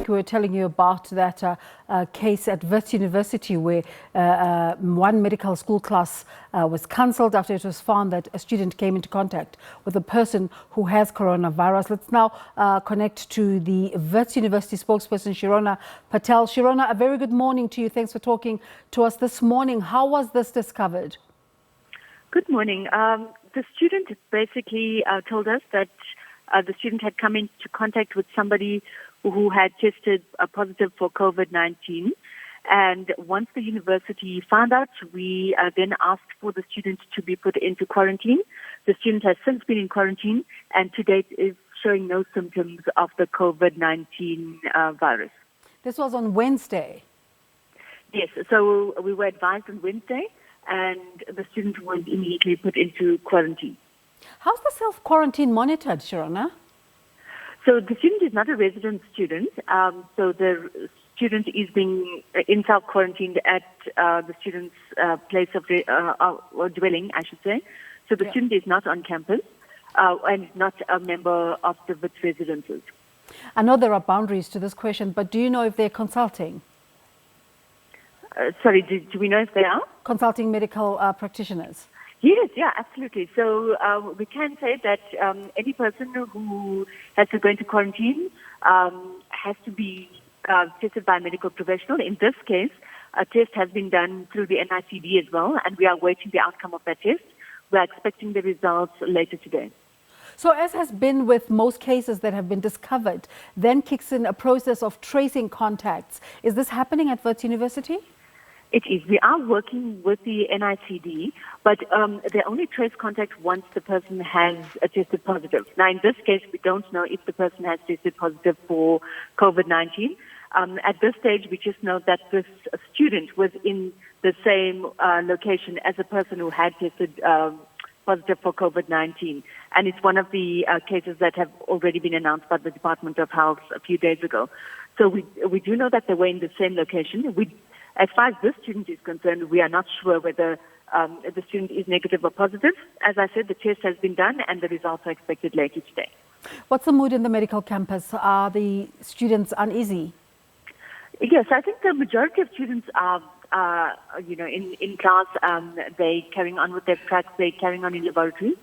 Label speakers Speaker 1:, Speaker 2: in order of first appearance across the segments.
Speaker 1: week, we were telling you about that case at Wits University where one medical school class was cancelled after it was found that a student came into contact with a person who has coronavirus. Let's now connect to the Wits University spokesperson, Shirona Patel. Shirona, a very good morning to you. Thanks for talking to us this morning. How was this discovered?
Speaker 2: Good morning. The student basically told us that the student had come into contact with somebody who had tested positive for COVID-19. And once the university found out, we then asked for the student to be put into quarantine. The student has since been in quarantine and to date is showing no symptoms of the COVID-19 virus.
Speaker 1: This was on Wednesday?
Speaker 2: Yes, so we were advised on Wednesday and the student was immediately put into quarantine.
Speaker 1: How's the self-quarantine monitored, Shirona?
Speaker 2: So the student is not a resident student. So the student is being in self-quarantined at the student's place of or dwelling, I should say. So the student is not on campus and not a member of the Wits residences.
Speaker 1: I know there are boundaries to this question, but do you know if they're consulting?
Speaker 2: Sorry, do we know if they are?
Speaker 1: Consulting medical practitioners.
Speaker 2: Yes, yeah, absolutely. So we can say that any person who has to go into quarantine has to be tested by a medical professional. In this case, a test has been done through the NICD as well, and we are waiting the outcome of that test. We are expecting the results later today.
Speaker 1: So as has been with most cases that have been discovered, then kicks in a process of tracing contacts. Is this happening at Wits University?
Speaker 2: It is. We are working with the NICD, but they only trace contact once the person has tested positive. Now, in this case, we don't know if the person has tested positive for COVID-19. At this stage, we just know that this student was in the same location as a person who had tested positive for COVID-19. And it's one of the cases that have already been announced by the Department of Health a few days ago. So we do know that they were in the same location. As far as this student is concerned, we are not sure whether the student is negative or positive. As I said, the test has been done and the results are expected later today.
Speaker 1: What's the mood in the medical campus? Are the students uneasy?
Speaker 2: Yes, I think the majority of students are, in class. They're carrying on with their tracks. They're carrying on in laboratories.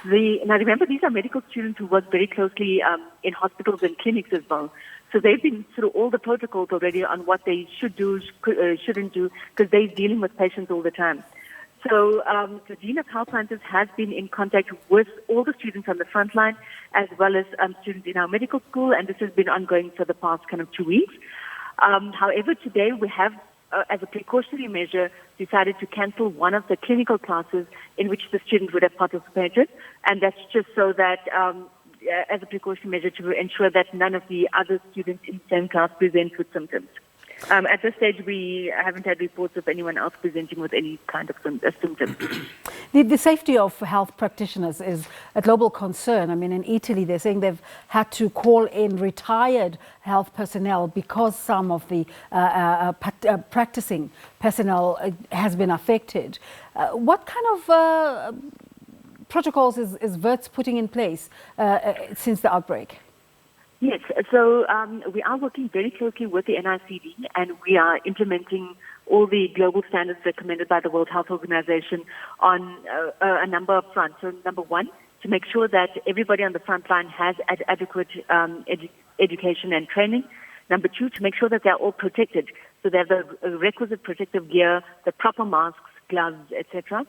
Speaker 2: Now, remember, these are medical students who work very closely in hospitals and clinics as well. So they've been through all the protocols already on what they should do, shouldn't do, because they're dealing with patients all the time. So the Dean of Health Sciences has been in contact with all the students on the front line, as well as students in our medical school, and this has been ongoing for the past kind of 2 weeks. However, today we have, as a precautionary measure, decided to cancel one of the clinical classes in which the student would have participated, and that's just so that as a precaution measure to ensure that none of the other students in the same class present with symptoms. At this stage, we haven't had reports of anyone else presenting with any kind of symptoms.
Speaker 1: The safety of health practitioners is a global concern. I mean, in Italy, they're saying they've had to call in retired health personnel because some of the practicing personnel has been affected. What kind of protocols is Wits putting in place since the outbreak?
Speaker 2: Yes, so we are working very closely with the NICD and we are implementing all the global standards recommended by the World Health Organization on a number of fronts. So number one, to make sure that everybody on the front line has adequate education and training. Number two, to make sure that they're all protected. So they have the requisite protective gear, the proper masks, gloves, etc.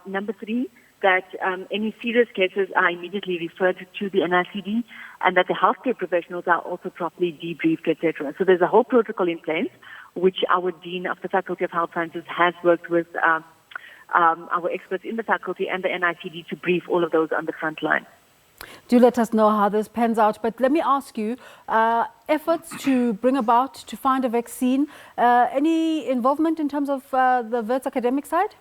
Speaker 2: Number three, that any serious cases are immediately referred to the NICD and that the healthcare professionals are also properly debriefed, etc. So there's a whole protocol in place, which our Dean of the Faculty of Health Sciences has worked with our experts in the faculty and the NICD to brief all of those on the front line.
Speaker 1: Do let us know how this pans out. But let me ask you, efforts to bring about, to find a vaccine, any involvement in terms of the Wits academic side?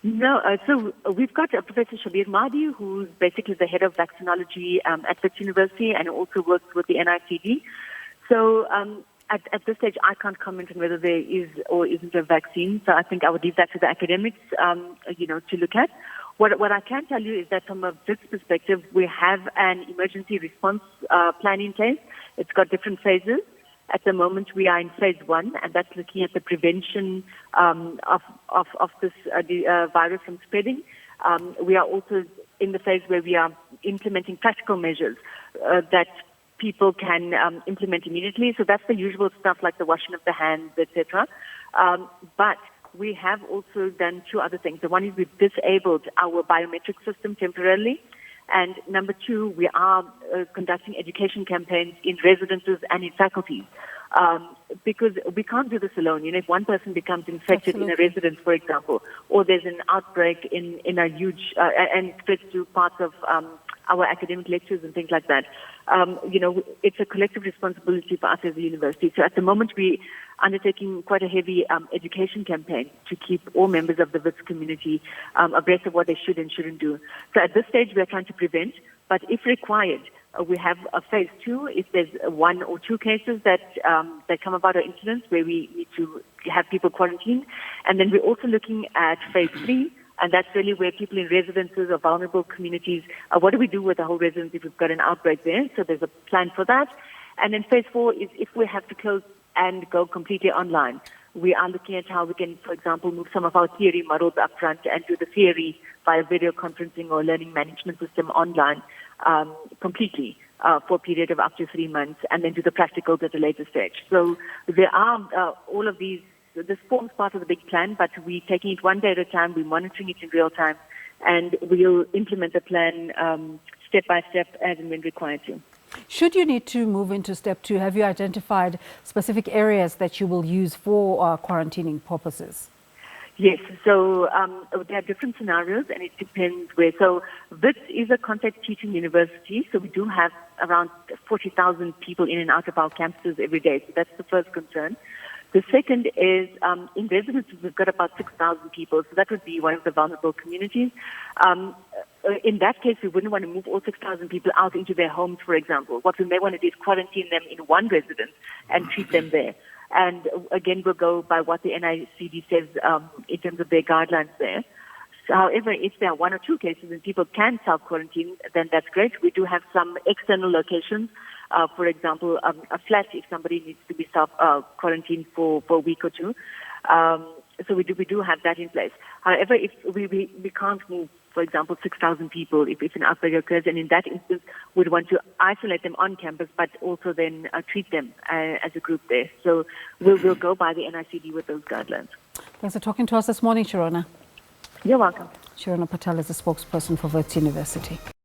Speaker 2: No, so we've got Professor Shabir Mahdi, who's basically the head of vaccinology at Wits University and also works with the NICD. So at this stage, I can't comment on whether there is or isn't a vaccine. So I think I would leave that to the academics, to look at. What I can tell you is that from a Wits perspective, we have an emergency response plan in place. It's got different phases. At the moment, we are in phase 1, and that's looking at the prevention of this virus from spreading. We are also in the phase where we are implementing practical measures that people can implement immediately. So that's the usual stuff like the washing of the hands, etc. But we have also done 2 other things. The one is we've disabled our biometric system temporarily. And number 2, we are conducting education campaigns in residences and in faculties. Because we can't do this alone. If one person becomes infected in a residence, for example, or there's an outbreak in a huge, and spreads to parts of our academic lectures and things like that, it's a collective responsibility for us as a university. So at the moment, we undertaking quite a heavy education campaign to keep all members of the Wits community abreast of what they should and shouldn't do. So at this stage, we are trying to prevent, but if required, we have a phase 2 if there's 1 or 2 cases that come about or incidents where we need to have people quarantined. And then we're also looking at phase 3, and that's really where people in residences or vulnerable communities, what do we do with the whole residence if we've got an outbreak there? So there's a plan for that. And then phase 4 is if we have to close and go completely online. We are looking at how we can, for example, move some of our theory models up front and do the theory via video conferencing or learning management system online completely for a period of up to 3 months, and then do the practicals at a later stage. So there are all of these. This forms part of the big plan, but we're taking it one day at a time. We're monitoring it in real time, and we'll implement the plan step by step as and when required to.
Speaker 1: Should you need to move into step 2, have you identified specific areas that you will use for quarantining purposes?
Speaker 2: Yes, so there are different scenarios, and it depends where. So Wits is a contact teaching university, so we do have around 40,000 people in and out of our campuses every day. So that's the first concern. The second is in residences, we've got about 6,000 people, so that would be one of the vulnerable communities. In that case, we wouldn't want to move all 6,000 people out into their homes, for example. What we may want to do is quarantine them in one residence and treat them there. And again, we'll go by what the NICD says in terms of their guidelines there. So, however, if there are 1 or 2 cases and people can self-quarantine, then that's great. We do have some external locations. For example, a flat if somebody needs to be self-quarantined for a week or 2. So we do have that in place. However, if we can't move, for example, 6,000 people if an outbreak occurs, and in that instance, we'd want to isolate them on campus, but also then treat them as a group there. So we'll go by the NICD with those guidelines.
Speaker 1: Thanks for talking to us this morning, Shirona.
Speaker 2: You're welcome.
Speaker 1: Shirona Patel is a spokesperson for Wits University.